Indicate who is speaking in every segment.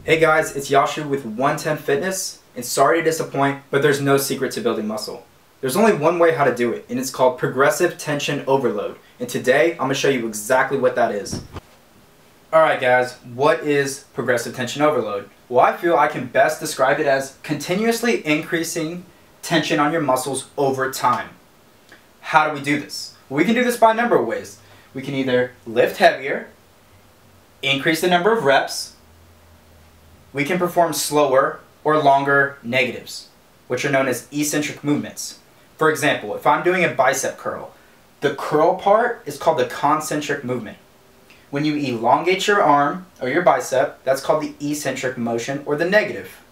Speaker 1: Hey guys, it's Jasiu with 110 Fitness, and sorry to disappoint, but there's no secret to building muscle. There's only one way how to do it, and it's called progressive tension overload. And today, I'm going to show you exactly what that is. Alright guys, what is progressive tension overload? Well, I feel I can best describe it as continuously increasing tension on your muscles over time. How do we do this? Well, we can do this by a number of ways. We can either lift heavier, increase the number of reps, we can perform slower or longer negatives, which are known as eccentric movements. For example, if I'm doing a bicep curl, the curl part is called the concentric movement. When you elongate your arm or your bicep, that's called the eccentric motion or the negative.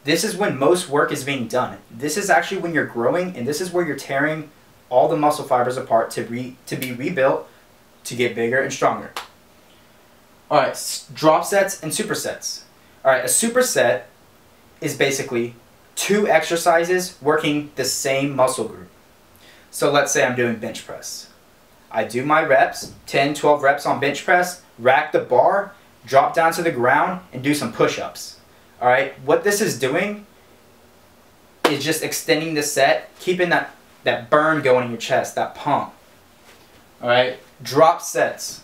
Speaker 1: This is when most work is being done. This is actually when you're growing, and this is where you're tearing all the muscle fibers apart to be rebuilt to get bigger and stronger. Alright, drop sets and supersets. Alright, a superset is basically 2 exercises working the same muscle group. So let's say I'm doing bench press. I do my reps, 10, 12 reps on bench press, rack the bar, drop down to the ground, and do some push-ups. Alright, what this is doing is just extending the set, keeping that burn going in your chest, that pump. Alright, drop sets.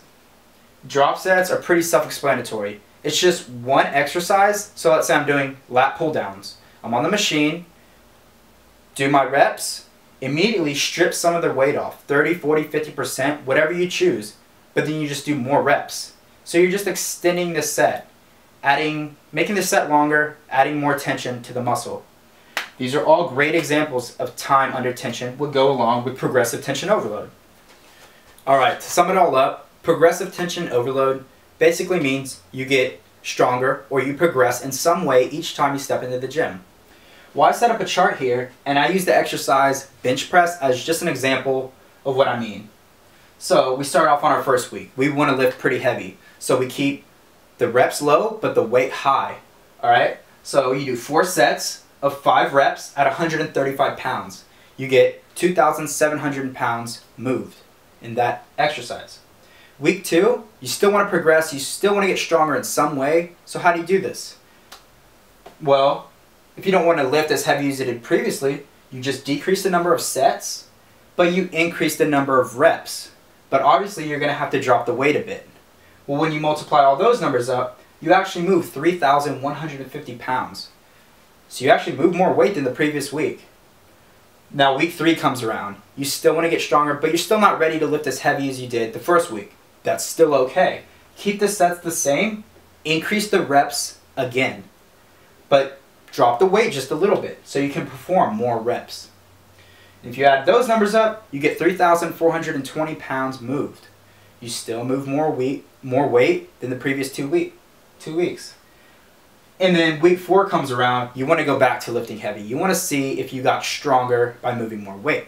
Speaker 1: Drop sets are pretty self-explanatory. It's just one exercise. So let's say I'm doing lat pull downs. I'm on the machine, do my reps, immediately strip some of the weight off, 30, 40, 50%, whatever you choose, but then you just do more reps. So you're just extending the set, making the set longer, adding more tension to the muscle. These are all great examples of time under tension would go along with progressive tension overload. Alright, to sum it all up, progressive tension overload basically means you get stronger or you progress in some way each time you step into the gym. Well, I set up a chart here and I use the exercise bench press as just an example of what I mean. So we start off on our first week. We want to lift pretty heavy. So we keep the reps low but the weight high. Alright? So you do 4 sets of 5 reps at 135 pounds. You get 2,700 pounds moved in that exercise. Week 2, you still want to progress, you still want to get stronger in some way, so how do you do this? Well, if you don't want to lift as heavy as you did previously, you just decrease the number of sets, but you increase the number of reps. But obviously you're going to have to drop the weight a bit. Well, when you multiply all those numbers up, you actually move 3,150 pounds. So you actually move more weight than the previous week. Now week 3 comes around, you still want to get stronger, but you're still not ready to lift as heavy as you did the first week. That's still okay. Keep the sets the same, increase the reps again, but drop the weight just a little bit so you can perform more reps. If you add those numbers up, you get 3,420 pounds moved. You still move more weight than the previous 2 weeks. And then week 4 comes around, you want to go back to lifting heavy. You want to see if you got stronger by moving more weight.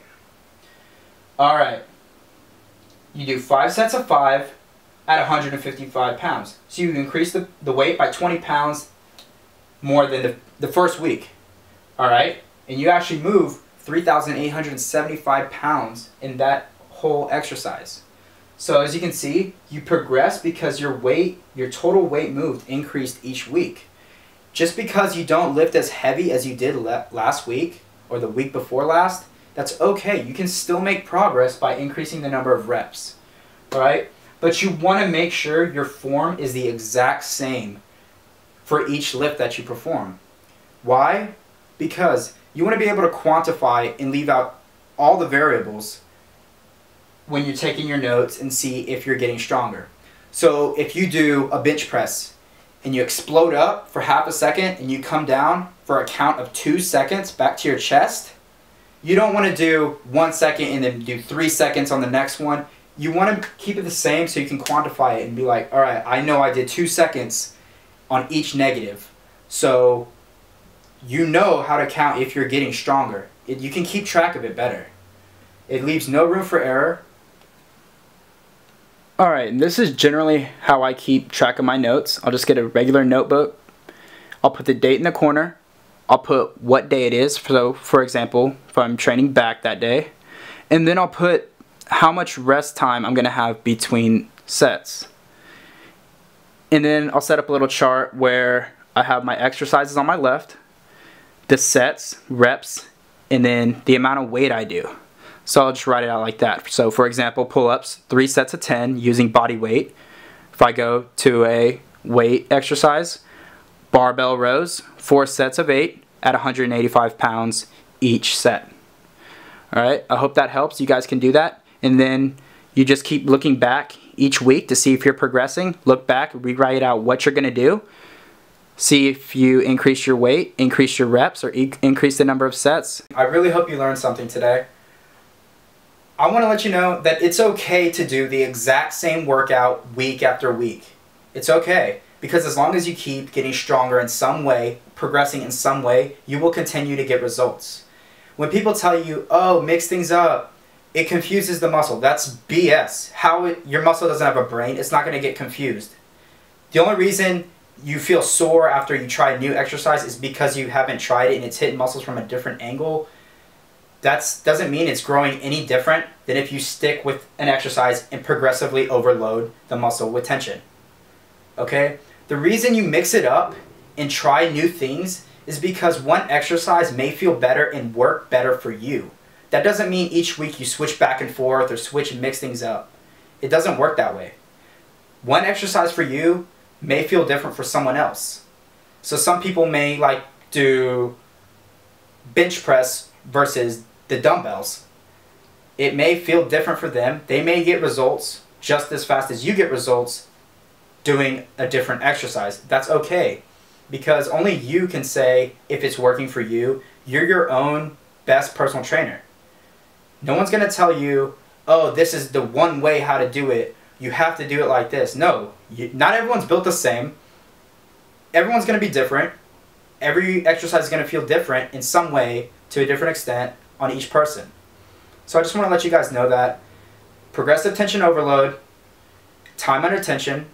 Speaker 1: Alright, you do 5 sets of 5 at 155 pounds. So you increase the weight by 20 pounds more than the first week. Alright, and you actually move 3,875 pounds in that whole exercise. So as you can see, you progress because your total weight moved increased each week. Just because you don't lift as heavy as you did last week or the week before last, that's okay. You can still make progress by increasing the number of reps. Alright? But you want to make sure your form is the exact same for each lift that you perform. Why? Because you want to be able to quantify and leave out all the variables when you're taking your notes and see if you're getting stronger. So if you do a bench press and you explode up for half a second and you come down for a count of 2 seconds back to your chest, you don't want to do 1 second and then do 3 seconds on the next one. You want to keep it the same so you can quantify it and be like, alright, I know I did 2 seconds on each negative. So you know how to count if you're getting stronger. You can keep track of it better. It leaves no room for error. Alright, and this is generally how I keep track of my notes. I'll just get a regular notebook. I'll put the date in the corner. I'll put what day it is. So, for example, if I'm training back that day. And then I'll put how much rest time I'm going to have between sets. And then I'll set up a little chart where
Speaker 2: I have my exercises on my left, the sets, reps, and then the amount of weight I do. So I'll just write it out like that. So for example, pull-ups, 3 sets of 10 using body weight. If I go to a weight exercise, barbell rows, 4 sets of 8 at 185 pounds each set. Alright, I hope that helps. You guys can do that. And then you just keep looking back each week to see if you're progressing. Look back, rewrite out what you're going to do. See if you increase your weight, increase your reps, or increase the number of sets.
Speaker 1: I really hope you learned something today. I want to let you know that it's okay to do the exact same workout week after week. It's okay, because as long as you keep getting stronger in some way, progressing in some way, you will continue to get results. When people tell you, oh, mix things up, it confuses the muscle. That's BS. Your muscle doesn't have a brain. It's not going to get confused. The only reason you feel sore after you try a new exercise is because you haven't tried it and it's hitting muscles from a different angle. That doesn't mean it's growing any different than if you stick with an exercise and progressively overload the muscle with tension. Okay? The reason you mix it up and try new things is because one exercise may feel better and work better for you. That doesn't mean each week you switch back and forth or switch and mix things up. It doesn't work that way. One exercise for you may feel different for someone else. So some people may like do bench press versus the dumbbells. It may feel different for them. They may get results just as fast as you get results doing a different exercise. That's okay, because only you can say if it's working for you. You're your own best personal trainer. No one's going to tell you, oh, this is the one way how to do it. You have to do it like this. No, not everyone's built the same. Everyone's going to be different. Every exercise is going to feel different in some way to a different extent on each person. So I just want to let you guys know that progressive tension overload, time under tension,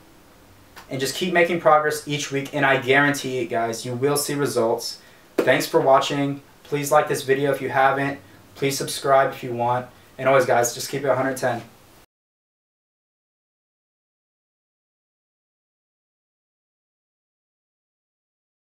Speaker 1: and just keep making progress each week, and I guarantee it, guys, you will see results. Thanks for watching. Please like this video if you haven't. Please subscribe if you want. And always, guys, just keep it 110.